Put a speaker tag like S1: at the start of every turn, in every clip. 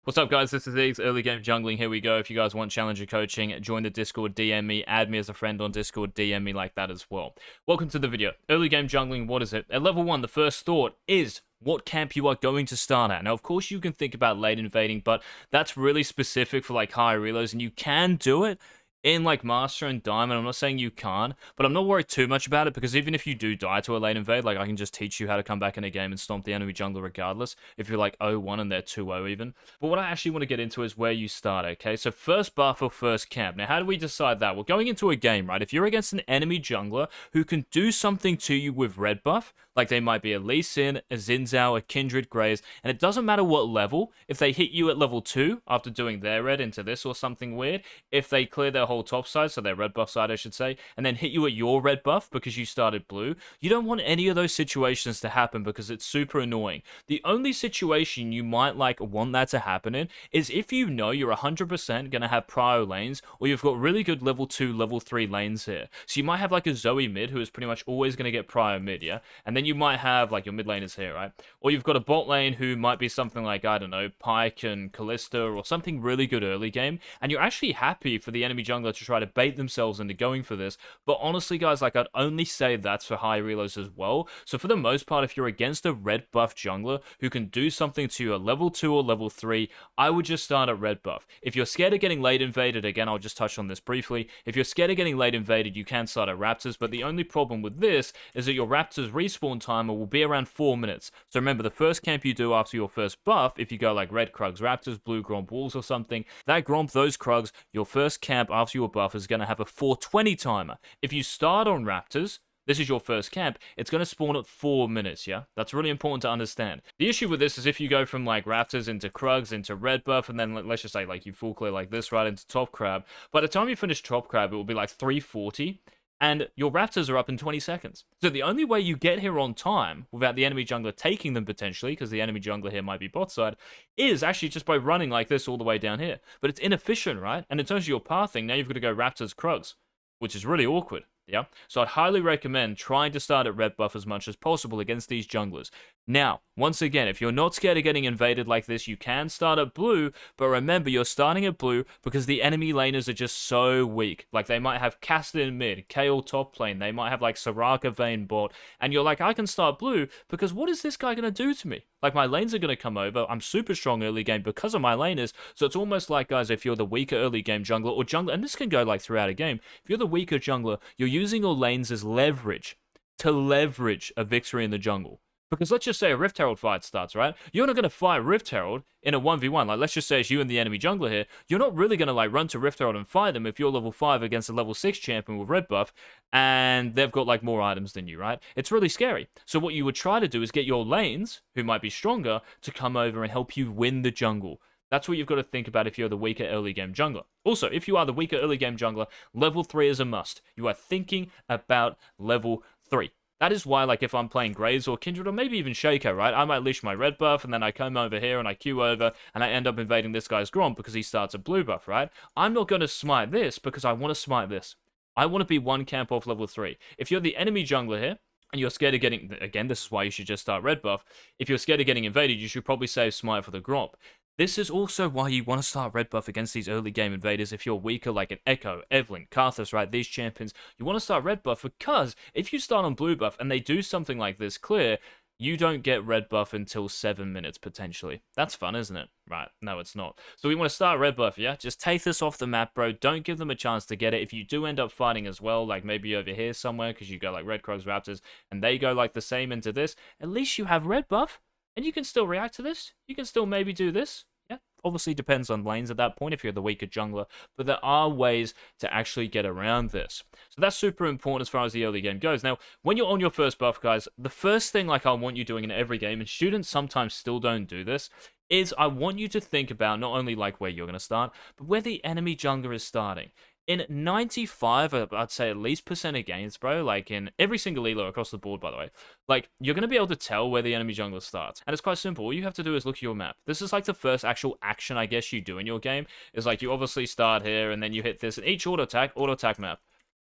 S1: What's up, guys? This is Eagz, early game jungling. Here we go. If you guys want challenger coaching, join the Discord, DM me, add me as a friend on Discord, DM me like that as well. Welcome to the video. Early game jungling, what is it? At level 1, the first thought is what camp you are going to start at. Now, of course, you can think about late invading, but that's really specific for like high reloads, and you can do it in like Master and Diamond. I'm not saying you can't, but I'm not worried too much about it because even if you do die to a late invade, like I can just teach you how to come back in a game and stomp the enemy jungler regardless if you're like 0-1 and they're 2-0 even. But what I actually want to get into is where you start, okay? So first buff or first camp. Now, how do we decide that? Well, going into a game, right? If you're against an enemy jungler who can do something to you with red buff, like they might be a Lee Sin, a Xin Zhao, a Kindred Graze, and it doesn't matter what level, if they hit you at level 2 after doing their red into this or something weird, if they clear their whole top side, so their red buff side I should say, and then hit you at your red buff because you started blue, you don't want any of those situations to happen because it's super annoying. The only situation you might like want that to happen in is if you know you're 100% going to have prio lanes or you've got really good level 2, level 3 lanes here. So you might have like a Zoe mid who is pretty much always going to get prio mid, yeah? And then you might have like your mid laners here, right? Or you've got a bot lane who might be something like, I don't know, Pyke and Kalista or something really good early game, and you're actually happy for the enemy jungler to try to bait themselves into going for this. But honestly, guys, like I'd only say that's for high reloads as well. So for the most part, if you're against a red buff jungler who can do something to you at level 2 or level 3, I would just start at red buff. If you're scared of getting late invaded, again, I'll just touch on this briefly. If you're scared of getting late invaded, you can start at Raptors, but the only problem with this is that your Raptors respawn timer will be around 4 minutes. So remember, the first camp you do after your first buff, if you go like red Krugs Raptors, blue Gromp Wolves or something, that Gromp those Krugs, your first camp after your buff is going to have a 420 timer. If you start on Raptors, this is your first camp, it's going to spawn at 4 minutes, yeah? That's really important to understand. The issue with this is if you go from like Raptors into Krugs into red buff, and then let's just say like you full clear like this right into top crab, by the time you finish top crab, it will be like 340. And your Raptors are up in 20 seconds. So the only way you get here on time, without the enemy jungler taking them potentially, because the enemy jungler here might be bot side, is actually just by running like this all the way down here. But it's inefficient, right? And in terms of your pathing, now you've got to go Raptors Krugs, which is really awkward. Yeah, so I'd highly recommend trying to start at red buff as much as possible against these junglers. Now, once again, if you're not scared of getting invaded like this, you can start at blue, but remember, you're starting at blue because the enemy laners are just so weak. Like, they might have Castor in mid, Kayle top lane, they might have, like, Soraka Vayne bot, and you're like, I can start blue because what is this guy going to do to me? Like, my lanes are going to come over, I'm super strong early game because of my laners, so it's almost like, guys, if you're the weaker early game jungler, or jungler, and this can go, like, throughout a game, if you're the weaker jungler, you're using your lanes as leverage to leverage a victory in the jungle. Because let's just say a Rift Herald fight starts, right? You're not going to fight Rift Herald in a 1v1. Like, let's just say it's you and the enemy jungler here. You're not really going to, like, run to Rift Herald and fight them if you're level 5 against a level 6 champion with red buff, and they've got, like, more items than you, right? It's really scary. So what you would try to do is get your lanes, who might be stronger, to come over and help you win the jungle. That's what you've got to think about if you're the weaker early game jungler. Also, if you are the weaker early game jungler, level 3 is a must. You are thinking about level 3. That is why, like, if I'm playing Graves or Kindred or maybe even Shaco, right, I might leash my red buff and then I come over here and I queue over and I end up invading this guy's Gromp because he starts a blue buff, right? I'm not going to smite this because I want to smite this. I want to be one camp off level 3. If you're the enemy jungler here, and you're scared of getting, again, this is why you should just start red buff. If you're scared of getting invaded, you should probably save smite for the Gromp. This is also why you want to start red buff against these early game invaders if you're weaker like an Echo, Evelynn, Karthus, right? These champions, you want to start red buff because if you start on blue buff and they do something like this clear, you don't get red buff until 7 minutes potentially. That's fun, isn't it? Right, no, it's not. So we want to start red buff, yeah? Just take this off the map, bro. Don't give them a chance to get it. If you do end up fighting as well, like maybe over here somewhere, because you go like red Krugs Raptors, and they go like the same into this, at least you have red buff, and you can still react to this. You can still maybe do this. Yeah, obviously depends on lanes at that point if you're the weaker jungler, but there are ways to actually get around this. So that's super important as far as the early game goes. Now, when you're on your first buff, guys, the first thing like I want you doing in every game, and students sometimes still don't do this, is I want you to think about not only like where you're going to start, but where the enemy jungler is starting. In 95, I'd say at least % of games, bro, like in every single elo across the board, by the way, like, you're going to be able to tell where the enemy jungler starts. And it's quite simple. All you have to do is look at your map. This is like the first actual action, I guess, you do in your game. Is like, you obviously start here, and then you hit this. And each auto attack map.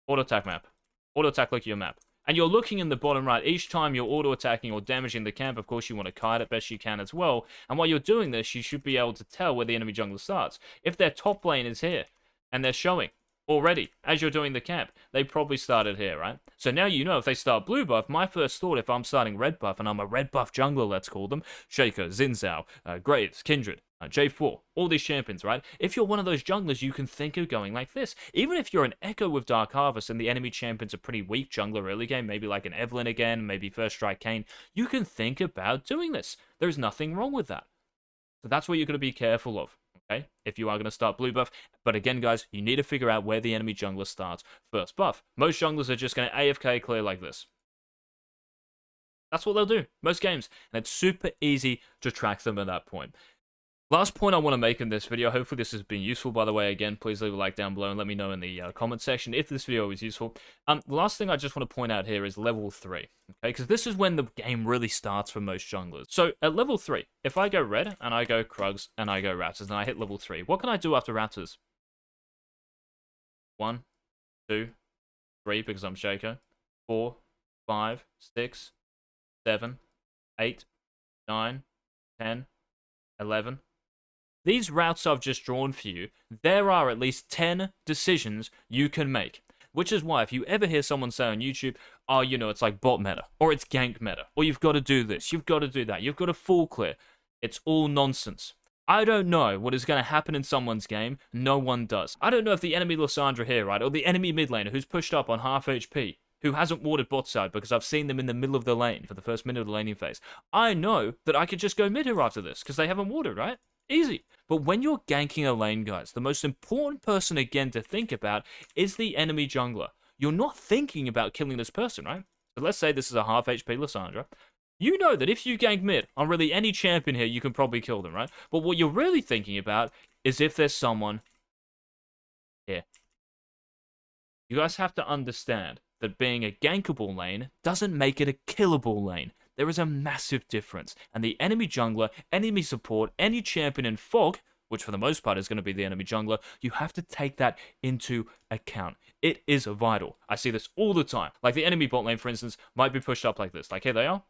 S1: Auto attack, look at your map. And you're looking in the bottom right. Each time you're auto-attacking or damaging the camp, of course, you want to kite it best you can as well. And while you're doing this, you should be able to tell where the enemy jungler starts. If their top lane is here, and they're showing already, as you're doing the camp, they probably started here, right? So now you know if they start blue buff, my first thought, if I'm starting red buff, and I'm a red buff jungler, let's call them, Shaco, Xin Zhao, Graves, Kindred, J4, all these champions, right? If you're one of those junglers, you can think of going like this. Even if you're an Echo with Dark Harvest and the enemy champion's a pretty weak jungler early game, maybe like an Evelynn again, maybe First Strike Kayn, you can think about doing this. There's nothing wrong with that. So that's what you're going to be careful of, okay? If you are going to start blue buff. But again, guys, you need to figure out where the enemy jungler starts first buff. Most junglers are just going to AFK clear like this. That's what they'll do, most games. And it's super easy to track them at that point. Last point I want to make in this video, hopefully this has been useful, by the way. Again, please leave a like down below and let me know in the comment section if this video was useful. The last thing I just want to point out here is level 3, okay? Because this is when the game really starts for most junglers. So at level 3, if I go red and I go Krugs and I go Raptors and I hit level 3, what can I do after Raptors? 1, 2, 3, because I'm Shaco. 4, 5, 6, 7, 8, 9, 10, 11. These routes I've just drawn for you, there are at least 10 decisions you can make. Which is why if you ever hear someone say on YouTube, oh, you know, it's like bot meta, or it's gank meta, or you've got to do this, you've got to do that, you've got to full clear, it's all nonsense. I don't know what is going to happen in someone's game, no one does. I don't know if the enemy Lissandra here, right, or the enemy mid laner who's pushed up on half HP, who hasn't warded bot side because I've seen them in the middle of the lane for the first minute of the laning phase. I know that I could just go mid here after this because they haven't warded, right? Easy. But when you're ganking a lane, guys, the most important person, again, to think about is the enemy jungler. You're not thinking about killing this person, right? So let's say this is a half HP Lissandra. You know that if you gank mid on really any champion here, you can probably kill them, right? But what you're really thinking about is if there's someone here. You guys have to understand that being a gankable lane doesn't make it a killable lane. There is a massive difference. And the enemy jungler, enemy support, any champion in Fog, which for the most part is going to be the enemy jungler, you have to take that into account. It is vital. I see this all the time. Like the enemy bot lane, for instance, might be pushed up like this. Like, here they are.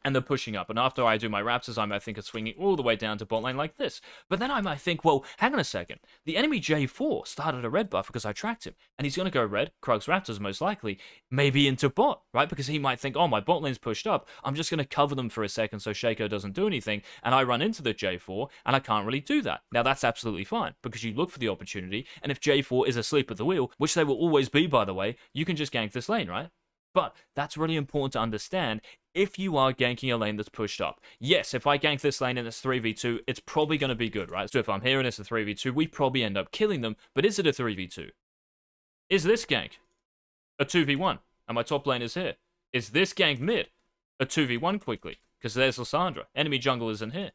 S1: And they're pushing up. And after I do my Raptors, I might think of swinging all the way down to bot lane like this. But then I might think, well, hang on a second. The enemy J4 started a red buff because I tracked him. And he's going to go red, Krugs Raptors most likely, maybe into bot, right? Because he might think, oh, my bot lane's pushed up. I'm just going to cover them for a second so Shaco doesn't do anything. And I run into the J4, and I can't really do that. Now, that's absolutely fine, because you look for the opportunity. And if J4 is asleep at the wheel, which they will always be, by the way, you can just gank this lane, right? But that's really important to understand if you are ganking a lane that's pushed up. Yes, if I gank this lane and it's 3v2, it's probably going to be good, right? So if I'm here and it's a 3v2, we probably end up killing them, but is it a 3v2? Is this gank a 2v1? And my top lane is here. Is this gank mid a 2v1 quickly? Because there's Lissandra. Enemy jungle isn't here.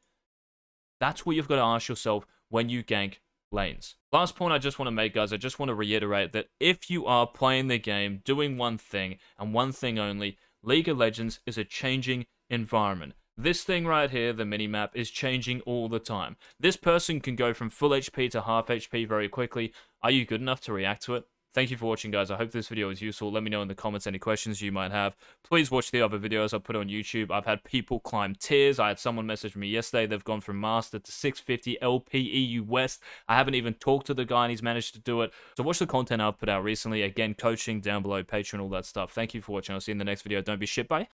S1: That's what you've got to ask yourself when you gank lanes. Last point I just want to make, guys, I just want to reiterate that if you are playing the game, doing one thing, and one thing only, League of Legends is a changing environment. This thing right here, the minimap, is changing all the time. This person can go from full HP to half HP very quickly. Are you good enough to react to it? Thank you for watching, guys. I hope this video was useful. Let me know in the comments any questions you might have. Please watch the other videos I put on YouTube. I've had people climb tiers. I had someone message me yesterday. They've gone from Master to 650 LPEU West. I haven't even talked to the guy, and he's managed to do it. So watch the content I've put out recently. Again, coaching down below, Patreon, all that stuff. Thank you for watching. I'll see you in the next video. Don't be shit, bye.